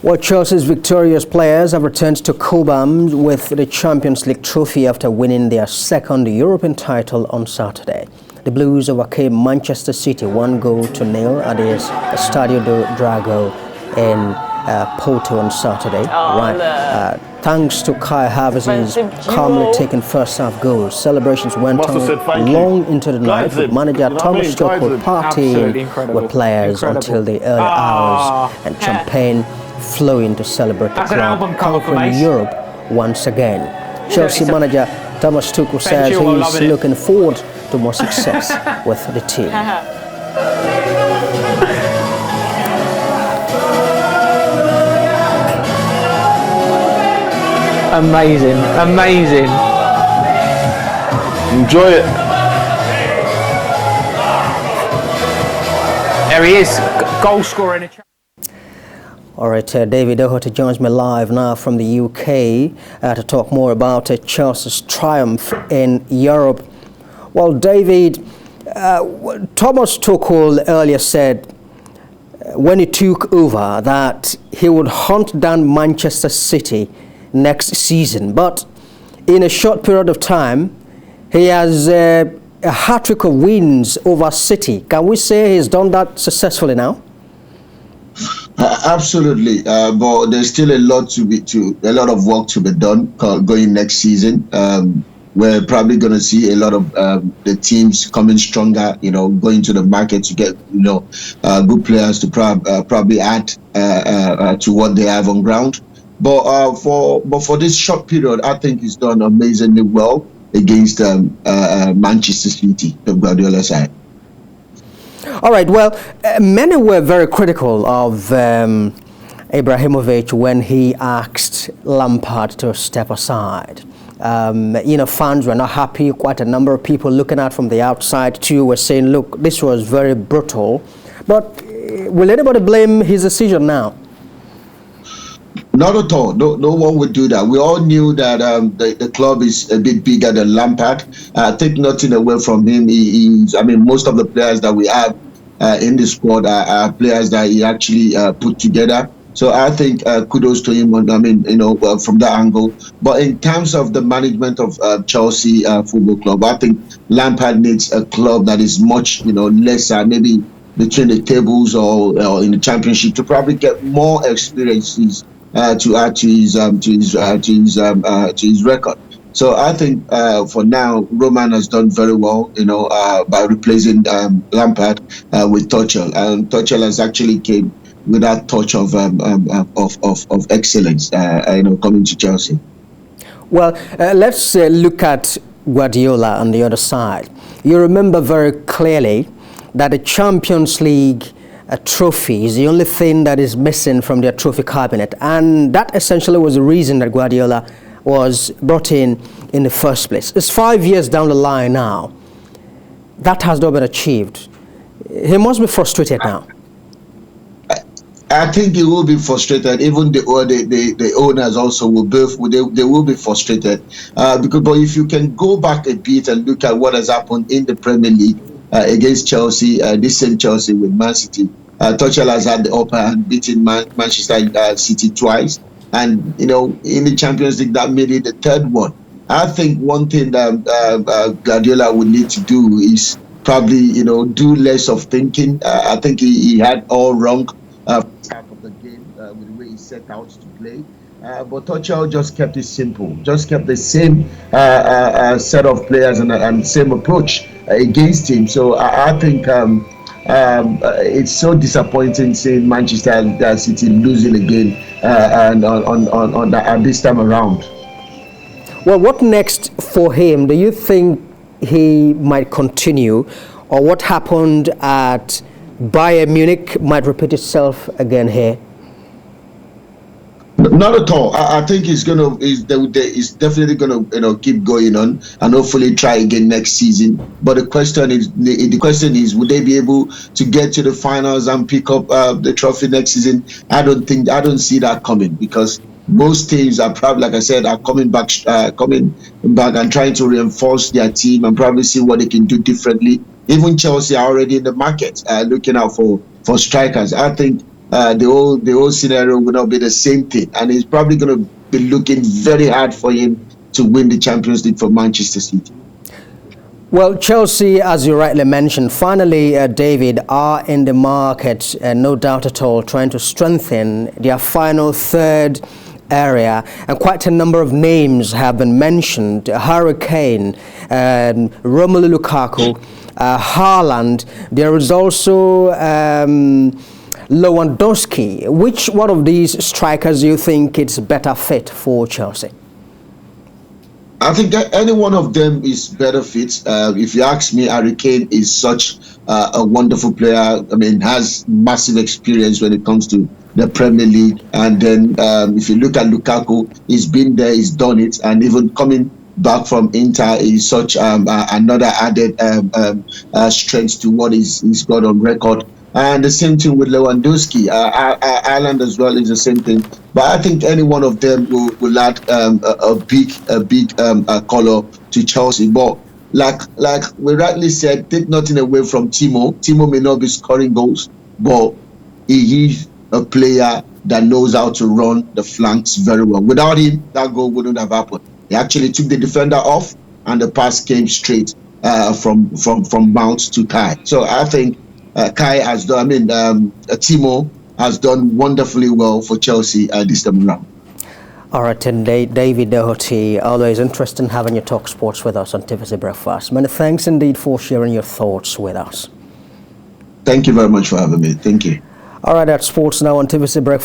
Well, Chelsea's victorious players have returned to Cobham with the Champions League trophy after winning their second European title on Saturday. The Blues overcame Manchester City 1-0 at the Estadio do Dragão in Porto on Saturday. Thanks to Kai Havertz's calmly taken first-half goals, celebrations went on long into the night, with manager Thomas Tuchel partying with players until the early hours and champagne flowing to celebrate the club conquering Europe once again. Chelsea manager Thomas Tuchel says he's looking forward to more success with the team. Amazing, amazing. Enjoy it. There he is, goal scorer in a... All right, David Doherty joins me live now from the UK to talk more about Chelsea's triumph in Europe. Well, David, Thomas Tuchel earlier said when he took over that he would hunt down Manchester City next season. But in a short period of time, he has a hat-trick of wins over City. Can we say he's done that successfully now? Absolutely, but there's still a lot of work to be done going next season. We're probably going to see a lot of the teams coming stronger, going to the market to get, good players to probably add to what they have on ground. But for this short period, I think he's done amazingly well against Manchester City, the Guardiola side. All right, well, many were very critical of Ibrahimovic when he asked Lampard to step aside. Fans were not happy. Quite a number of people looking at from the outside too were saying, look, this was very brutal. But will anybody blame his decision now? Not at all. No one would do that. We all knew that the club is a bit bigger than Lampard. I take nothing away from him. Most of the players that we have in the squad are players that he actually put together. So I think kudos to him. From that angle. But in terms of the management of Chelsea Football Club, I think Lampard needs a club that is much lesser, maybe between the tables or in the Championship, to probably get more experiences to add to his record. So I think for now, Roman has done very well, by replacing Lampard with Tuchel. And Tuchel has actually came with that touch of excellence, coming to Chelsea. Well, let's look at Guardiola on the other side. You remember very clearly that the Champions League trophy is the only thing that is missing from their trophy cabinet, and that essentially was the reason that Guardiola was brought in the first place. It's 5 years down the line now. That has not been achieved. He must be frustrated now. I think he will be frustrated. Even the owners also will be frustrated but if you can go back a bit and look at what has happened in the Premier League against Chelsea, this same Chelsea with Man City, Tuchel has had the upper hand, beating Manchester City twice, and in the Champions League that made it the third one. I think one thing that Guardiola would need to do is probably do less of thinking. I think he had all wrong. Half of the game with the way he set out to play, but Tuchel just kept it simple, just kept the same set of players and same approach against him. So I think it's so disappointing seeing Manchester City losing again and this time around. Well, what next for him? Do you think he might continue, or what happened at Bayern Munich might repeat itself again here? Not at all. I think he's definitely gonna keep going on and hopefully try again next season. But the question is, would they be able to get to the finals and pick up the trophy next season? I don't see that coming, because most teams are probably, like I said, are coming back and trying to reinforce their team and probably see what they can do differently. Even Chelsea are already in the market looking out for strikers. I think the whole scenario will not be the same thing, and it's probably going to be looking very hard for him to win the Champions League for Manchester City. Well, Chelsea, as you rightly mentioned, finally, David, are in the market, no doubt at all, trying to strengthen their final third area, and quite a number of names have been mentioned: Harry Kane, Romelu Lukaku, Haaland. There is also Lewandowski. Which one of these strikers do you think it's better fit for Chelsea? I think that any one of them is better fit. If you ask me, Harry Kane is such a wonderful player. I mean, has massive experience when it comes to the Premier League. And then if you look at Lukaku, he's been there, he's done it. And even coming back from Inter is such another added strength to what he's got on record. And the same thing with Lewandowski. Ireland as well is the same thing. But I think any one of them will add a big color to Chelsea. But like we rightly said, take nothing away from Timo. Timo may not be scoring goals, but he is a player that knows how to run the flanks very well. Without him, that goal wouldn't have happened. He actually took the defender off, and the pass came straight from Mount to Kai. So I think Kai has done. I mean, Timo has done wonderfully well for Chelsea this time around. All right, and David Doherty, always interesting having you talk sports with us on TVC Breakfast. Many thanks indeed for sharing your thoughts with us. Thank you very much for having me. Thank you. All right, that's sports now on TVC Breakfast.